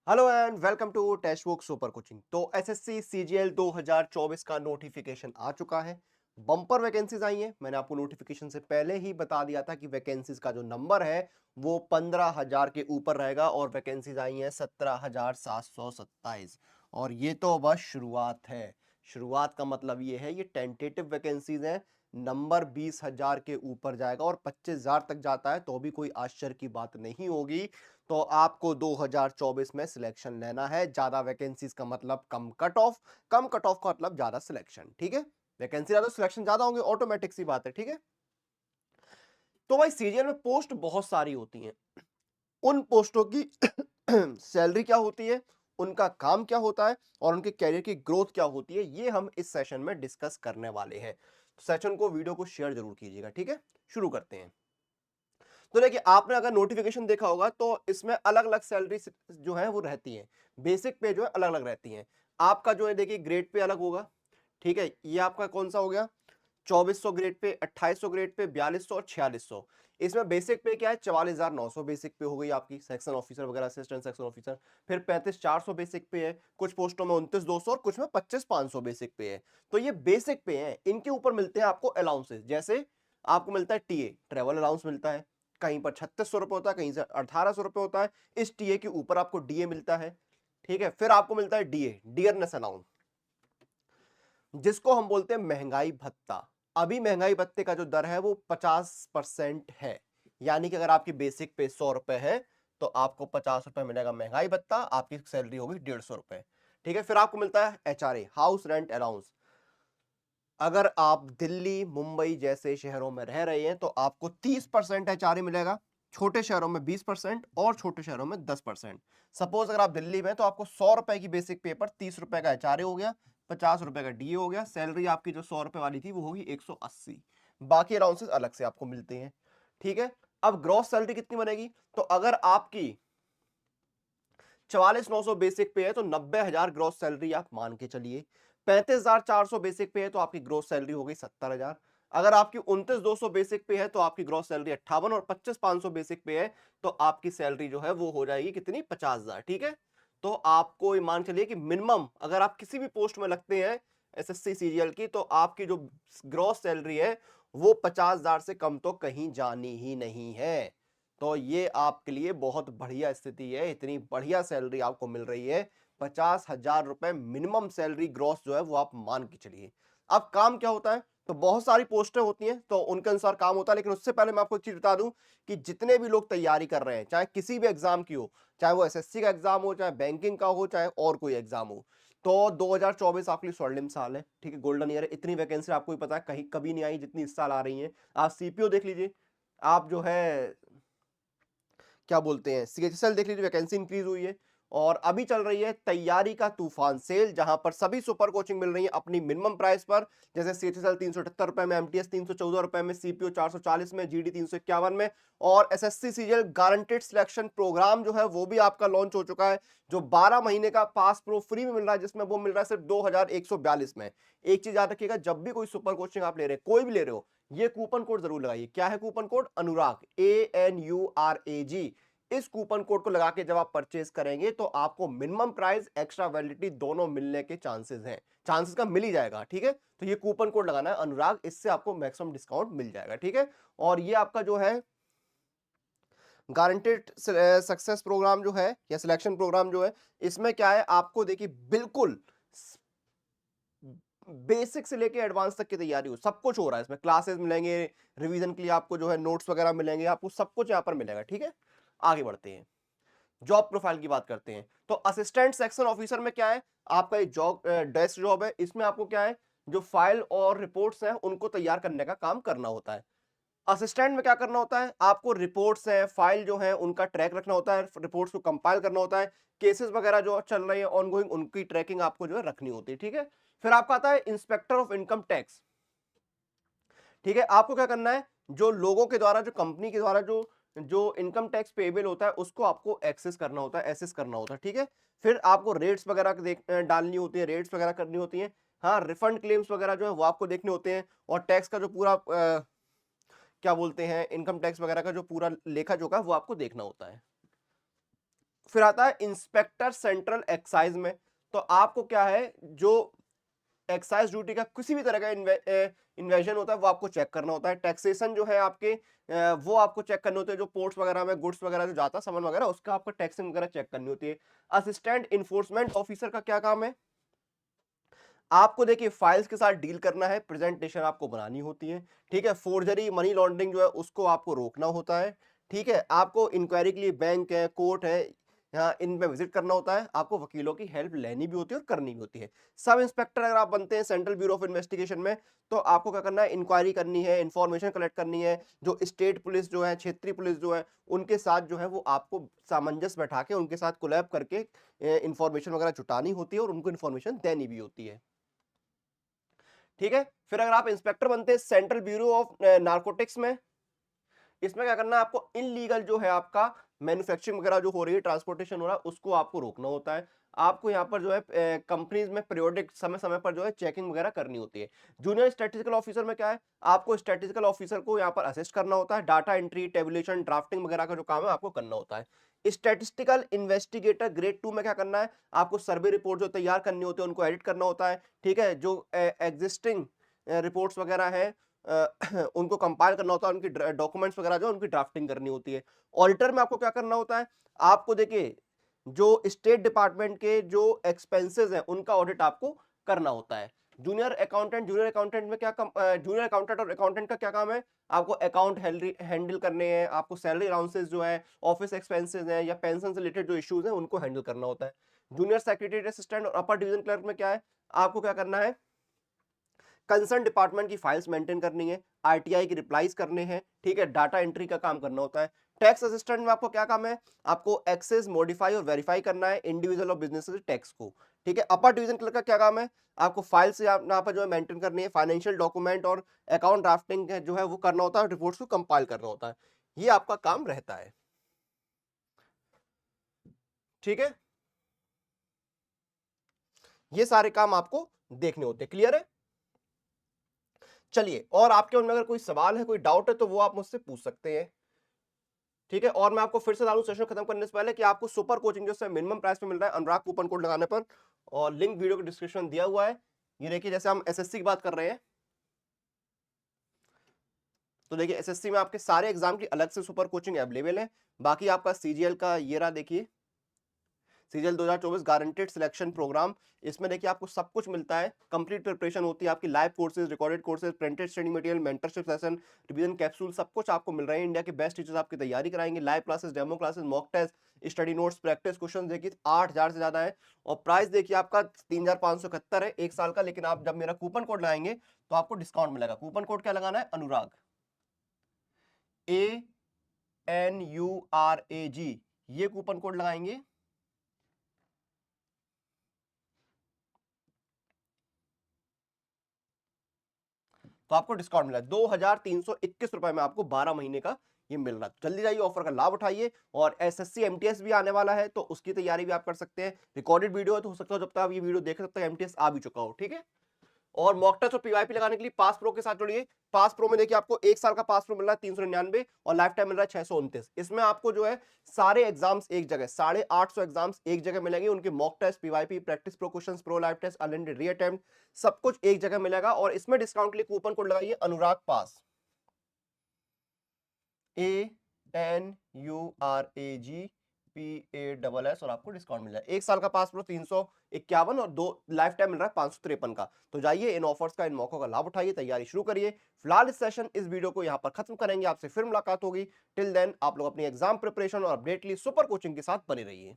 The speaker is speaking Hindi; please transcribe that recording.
Hello and welcome to Testbook super coaching. तो एसएससी सीजीएल 2024 का नोटिफिकेशन आ चुका है। बम्पर वैकेंसीज आई हैं। मैंने आपको नोटिफिकेशन से पहले ही बता दिया था कि वैकेंसीज का जो नंबर है वो 15,000 के ऊपर रहेगा और वैकेंसीज आई हैं 17,727। और ये तो बस शुरुआत है। शुरुआत का मतलब ये है, ये टेंटेटिव वैकेंसीज हैं। नंबर 20,000 के ऊपर जाएगा और 25,000 तक जाता है तो भी कोई आश्चर्य की बात नहीं होगी। तो आपको 2024 में सिलेक्शन लेना है। ज्यादा वैकेंसीज का मतलब कम कट ऑफ, कम कट ऑफ का मतलब ज्यादा सिलेक्शन। ठीक है, वैकेंसी ज्यादा सिलेक्शन ज्यादा होंगे, ऑटोमेटिक सी बात है। ठीक है, तो भाई सीजीएल में पोस्ट बहुत सारी होती हैं। उन पोस्टों की सैलरी क्या होती है, उनका काम क्या होता है और उनके कैरियर की ग्रोथ क्या होती है, ये हम इस सेशन में डिस्कस करने वाले हैं। तो सेशन को, वीडियो को शेयर जरूर कीजिएगा। ठीक है, शुरू करते हैं। तो देखिए, आपने अगर नोटिफिकेशन देखा होगा तो इसमें अलग अलग सैलरी जो है वो रहती है। बेसिक पे जो है अलग अलग रहती है। आपका जो है देखिए ग्रेड पे अलग होगा। ठीक है, ये आपका कौन सा हो गया, 2400 ग्रेड पे, 2800 ग्रेड पे, 4200 और 4600। इसमें बेसिक पे क्या है, 44,900 बेसिक पे हो गई आपकी, सेक्शन ऑफिसर वगैरह, असिस्टेंट सेक्शन ऑफिसर। फिर 35,400 बेसिक पे है, कुछ पोस्टों में 29,200 और कुछ में 25,500 बेसिक पे है। तो ये बेसिक पे है। इनके ऊपर मिलते हैं आपको अलाउंसेस। जैसे आपको मिलता है टीए, ट्रेवल अलाउंस मिलता है। कहीं पर 3600 रुपए होता है, कहीं से 1800 रुपए होता है। इस टीए के ऊपर आपको डीए मिलता है। ठीक है, फिर आपको मिलता है डीए, डियरनेस अलाउंस, जिसको हम बोलते हैं महंगाई भत्ता। अभी महंगाई भत्ते का जो दर है वो 50% है। यानी कि अगर आपकी बेसिक पे 100 रुपए है तो आपको 50 रुपए मिलेगा महंगाई भत्ता, आपकी सैलरी होगी 150 रुपए। ठीक है, फिर आपको मिलता है एचआरए, हाउस रेंट अलाउंस। अगर आप दिल्ली मुंबई जैसे शहरों में रह रहे हैं तो आपको 30% एचआरए मिलेगा, छोटे शहरों में 20% और छोटे शहरों में 10%। सपोज अगर आप दिल्ली में, तो आपको 100 रुपए की बेसिक पे पर 30 रुपए का एचआरए हो गया, 50 रुपए का डीए हो गया। सैलरी आपकी जो 100 रुपए वाली थी वो होगी 180। बाकी अलाउंसेस अलग से आपको मिलते हैं। ठीक है, अब ग्रॉस सैलरी कितनी बनेगी, तो अगर आपकी 44,900 बेसिक पे है तो 90,000 ग्रॉस सैलरी आप मान के चलिए। 35,400 बेसिक पे है तो आपकी ग्रॉस सैलरी हो गई 70,000। अगर आपकी 29,200 बेसिक पे है तो आपकी ग्रॉस सैलरी 58, और 25,500 बेसिक पे है तो आपकी सैलरी जो है वो हो जाएगी कितनी, 50,000। ठीक है, तो आपको ये मान चलिए कि मिनिमम अगर आप किसी भी पोस्ट में लगते हैं एसएससी सीजीएल की, तो आपकी जो ग्रॉस सैलरी है वो 50,000 से कम तो कहीं जानी ही नहीं है। तो ये आपके लिए बहुत बढ़िया स्थिति है, इतनी बढ़िया सैलरी आपको मिल रही है। 50,000 रुपए मिनिमम सैलरी ग्रॉस जो है वो आप मान के चलिए। अब काम क्या होता है, तो बहुत सारी पोस्टें होती हैं तो उनके अनुसार काम होता है। लेकिन उससे पहले मैं आपको एक चीज बता दूं कि जितने भी लोग तैयारी कर रहे हैं, चाहे किसी भी एग्जाम की हो, चाहे वो एसएससी का एग्जाम हो, चाहे बैंकिंग का हो, चाहे और कोई एग्जाम हो, तो 2024 आपके लिए स्वर्णिम साल है। ठीक है, गोल्डन ईयर है। इतनी वैकेंसी आपको भी पता है कहीं कभी नहीं आई जितनी इस साल आ रही है। आप सीपीओ देख लीजिए, आप जो है क्या बोलते हैं, सीएचएसएल देख लीजिए, वैकेंसी इंक्रीज हुई है। और अभी चल रही है तैयारी का तूफान सेल, जहां पर सभी सुपर कोचिंग मिल रही है अपनी मिनिमम प्राइस पर। जैसे सीएचएसएल 378 रुपए में, एमटीएस 314 रुपए में, सीपीओ 440 में, जीडी 351 में। और SSC CGL guaranteed selection program जो है वो भी आपका लॉन्च हो चुका है, जो 12 महीने का पास प्रो फ्री में मिल रहा है, जिसमें वो मिल रहा है सिर्फ 2,142 में। एक चीज याद रखिएगा, जब भी कोई सुपर कोचिंग आप ले रहे हैं, कोई भी ले रहे हो, ये कूपन कोड जरूर लगाइए। क्या है कूपन कोड, अनुराग, ANURAG। इस कूपन कोड को लगा के जब आप परचेज करेंगे तो आपको मिनिमम प्राइस, एक्स्ट्रा वैलिडिटी दोनों मिलने के चांसेस हैं। चांसेस का मिल ही जाएगा। ठीक है, तो ये कूपन कोड लगाना है अनुराग, इससे आपको मैक्सिमम डिस्काउंट मिल जाएगा। ठीक है, और ये आपका जो है गारंटेड सक्सेस प्रोग्राम जो है या सिलेक्शन प्रोग्राम जो है, इसमें क्या है, आपको देखिए बिल्कुल बेसिक से लेके एडवांस तक की तैयारी हो, सब कुछ हो रहा है इसमें। क्लासेस मिलेंगे, रिवीजन के लिए आपको जो है नोट्स वगैरह मिलेंगे, आपको सब कुछ यहाँ पर मिलेगा। ठीक है, आगे बढ़ते हैं, जॉब प्रोफाइल की बात करते हैं। तो असिस्टेंट सेक्शन ऑफिसर में क्या है, आपका ये जॉब डेस्क जॉब है। इसमें आपको क्या है, जो फाइल और रिपोर्ट्स हैं उनको तैयार करने का काम करना होता है। असिस्टेंट में क्या करना होता है, आपको रिपोर्ट्स है, फाइल जो है उनका ट्रैक रखना होता है, रिपोर्ट्स को कंपाइल करना होता है, केसेस वगैरह जो चल रहे हैं ऑनगोइंग, उनकी ट्रैकिंग आपको जो है रखनी होती है। ठीक है, फिर आपका आता है इंस्पेक्टर ऑफ इनकम टैक्स। ठीक है, आपको क्या करना है, जो लोगों के द्वारा, जो कंपनी के द्वारा जो जो इनकम टैक्स पेबल होता है उसको आपको एक्सेस करना होता है, एसेस करना होता है। ठीक है, फिर आपको रेट्स वगैरह डालनी होती है, रेट्स वगैरह करनी होती है। हाँ, रिफंड क्लेम्स वगैरह जो है वो आपको देखने होते हैं। और टैक्स का जो पूरा क्या बोलते हैं, इनकम टैक्स वगैरह का जो पूरा लेखा जोखा वो आपको देखना होता है। फिर आता है इंस्पेक्टर सेंट्रल एक्साइज में। तो आपको क्या है, जो एक्साइज ड्यूटी का किसी भी तरह का इन्वेजन होता है वो आपको चेक करना होता है। टैक्सेशन जो है आपके वो आपको चेक करने होते हैं, जो पोर्ट्स वगैरह में गुड्स वगैरह जो जाता है सामान वगैरह, उसका आपको टैक्सिंग वगैरह चेक करनी होती है। असिस्टेंट इन्फोर्समेंट ऑफिसर का क्या काम है, आपको देखिए फाइल्स के साथ डील करना है, प्रेजेंटेशन आपको बनानी होती है, ठीक है। फोर्जरी मनी लॉन्ड्रिंग जो है उसको आपको रोकना होता है, ठीक है। आपको इंक्वायरी के लिए बैंक है, कोर्ट है, यहाँ इनमें विजिट करना होता है, आपको वकीलों की हेल्प लेनी भी होती है और करनी भी होती है। सब इंस्पेक्टर अगर आप बनते हैं सेंट्रल ब्यूरो ऑफ इन्वेस्टिगेशन में, तो आपको क्या करना है, इंक्वायरी करनी है, इंफॉर्मेशन कलेक्ट करनी है, जो स्टेट पुलिस जो है, क्षेत्रीय पुलिस जो है, उनके साथ जो है वो आपको सामंजस्य बैठा के उनके साथ कोलैब करके इंफॉर्मेशन वगैरह जुटानी होती है और उनको इंफॉर्मेशन देनी भी होती है, ठीक है। फिर अगर आप इंस्पेक्टर बनते हैं सेंट्रल ब्यूरो ऑफ नारकोटिक्स में, इसमें क्या करना है, आपको इनलीगल जो है आपका मैन्युफैक्चरिंग वगैरह जो हो रही है, ट्रांसपोर्टेशन हो रहा है, उसको आपको रोकना होता है। आपको यहाँ पर जो है कंपनीज में पीरियोडिक समय समय पर जो है चेकिंग वगैरह करनी होती है। जूनियर स्टैटिस्टिकल ऑफिसर में क्या है, आपको स्टैटिस्टिकल ऑफिसर को यहाँ पर असिस्ट करना होता है, डाटा एंट्री, टेबुलेशन, ड्राफ्टिंग वगैरह का जो काम है आपको करना होता है। स्टैटिस्टिकल इन्वेस्टिगेटर ग्रेड 2 में क्या करना है, आपको सर्वे रिपोर्ट जो तैयार करनी होती है उनको एडिट करना होता है, ठीक है। जो एग्जिस्टिंग रिपोर्ट्स वगैरह है उनको कंपाइल करना होता है, उनकी डॉक्यूमेंट्स वगैरह जो उनकी ड्राफ्टिंग करनी होती है। ऑडिटर में आपको क्या करना होता है, आपको देखिए जो स्टेट डिपार्टमेंट के जो एक्सपेंसेस हैं उनका ऑडिट आपको करना होता है। जूनियर अकाउंटेंट में क्या जूनियर अकाउंटेंट और अकाउंटेंट का क्या काम है, आपको अकाउंट हैंडल करने हैं, आपको सैलरी अलाउंसेस जो है, ऑफिस एक्सपेंसेस हैं या पेंशन से रिलेटेड जो इश्यूज हैं उनको हैंडल करना होता है। जूनियर सेक्रेटरी असिस्टेंट और अपर डिवीजन क्लर्क में क्या है, आपको क्या करना है, कंसर्न डिपार्टमेंट की फाइल्स मेंटेन करनी है, आरटीआई की रिप्लाईज करने हैं, ठीक है, डाटा एंट्री का काम करना होता है। टैक्स असिस्टेंट में आपको क्या काम है, आपको एक्सेस, मॉडिफाई और वेरीफाई करना है इंडिविजुअल और बिजनेस टैक्स को, ठीक है। अपर डिवीजन क्लर्क का क्या काम है, आपको फाइल से यहाँ पर जो है मेंटेन करनी है, फाइनेंशियल डॉक्यूमेंट और अकाउंट ड्राफ्टिंग जो है वो करना होता है, रिपोर्ट्स को कंपाइल करना होता है, ये आपका काम रहता है, ठीक है। ये सारे काम आपको देखने होते हैं, क्लियर है। चलिए, और आपके मन में अगर कोई सवाल है, कोई डाउट है, तो वो आप मुझसे पूछ सकते हैं, ठीक है। और मैं आपको फिर से बता दूं सेशन खत्म करने से पहले कि आपको सुपर कोचिंग जो मिनिमम प्राइस पे मिल रहा है अनुराग कूपन कोड लगाने पर, और लिंक वीडियो के डिस्क्रिप्शन दिया हुआ है। ये देखिए, जैसे हम एसएससी की बात कर रहे हैं, तो देखिए एसएससी में आपके सारे एग्जाम की अलग से सुपर कोचिंग अवेलेबल है। बाकी आपका सीजीएल का ये रहा, देखिए सीजीएल 2024 गारंटेड सिलेक्शन प्रोग्राम, इसमें देखिए आपको सब कुछ मिलता है, कंप्लीट प्रिपरेशन होती है आपकी, live courses, recorded courses, printed study material, mentorship session, revision capsule, सब कुछ आपको मिल रहे हैं। इंडिया के बेस्ट टीचर्स आपकी तैयारी कराएंगे, live classes, demo classes, mock test, study notes, practice question, देखिए 8000 से ज्यादा है। और प्राइस देखिए आपका 3571 है एक साल का, लेकिन आप जब मेरा कूपन कोड लगाएंगे तो आपको डिस्काउंट मिलेगा। कूपन कोड क्या लगाना है, अनुराग, ANURAG, ये कूपन कोड लगाएंगे तो आपको डिस्काउंट मिला 2321 रुपए में, आपको 12 महीने का ये मिल रहा है। जल्दी जाइए, ऑफर का लाभ उठाइए। और एसएससी एमटीएस भी आने वाला है, तो उसकी तैयारी भी आप कर सकते हैं। रिकॉर्डेड वीडियो है, तो हो सकता है जब तक आप ये वीडियो देख सकते हैं एमटीएस आ भी चुका हो, ठीक है। और मॉक टेस्ट और पीवाईपी लगाने के लिए पास प्रो के साथ जुड़िए। पास प्रो में देखिए आपको एक साल का पास प्रो मिल रहा है 399 और लाइफ टाइम मिल रहा है 629। इसमें आपको जो है सारे एग्जाम्स एक जगह, 850 एग्जाम्स एक जगह मिलेंगे, उनके mock test, PYP, practice pro questions, pro live test, unlimited reattempt, सब कुछ एक जगह मिलेगा। और इसमें डिस्काउंट के लिए कूपन कोड लगाइए अनुराग पास, ANURAGPASS, और आपको डिस्काउंट मिल जाएगा। एक साल का पास प्रो 351 और 2 लाइफ टाइम मिल रहा है 553 का। तो जाइए, इन ऑफर्स का, इन मौकों का लाभ उठाइए, तैयारी शुरू करिए। फिलहाल इस सेशन, इस वीडियो को यहां पर खत्म करेंगे, आपसे फिर मुलाकात होगी। टिल देन आप लोग अपनी एग्जाम प्रिपरेशन और अपडेट के लिए सुपर कोचिंग के साथ बने रहिए।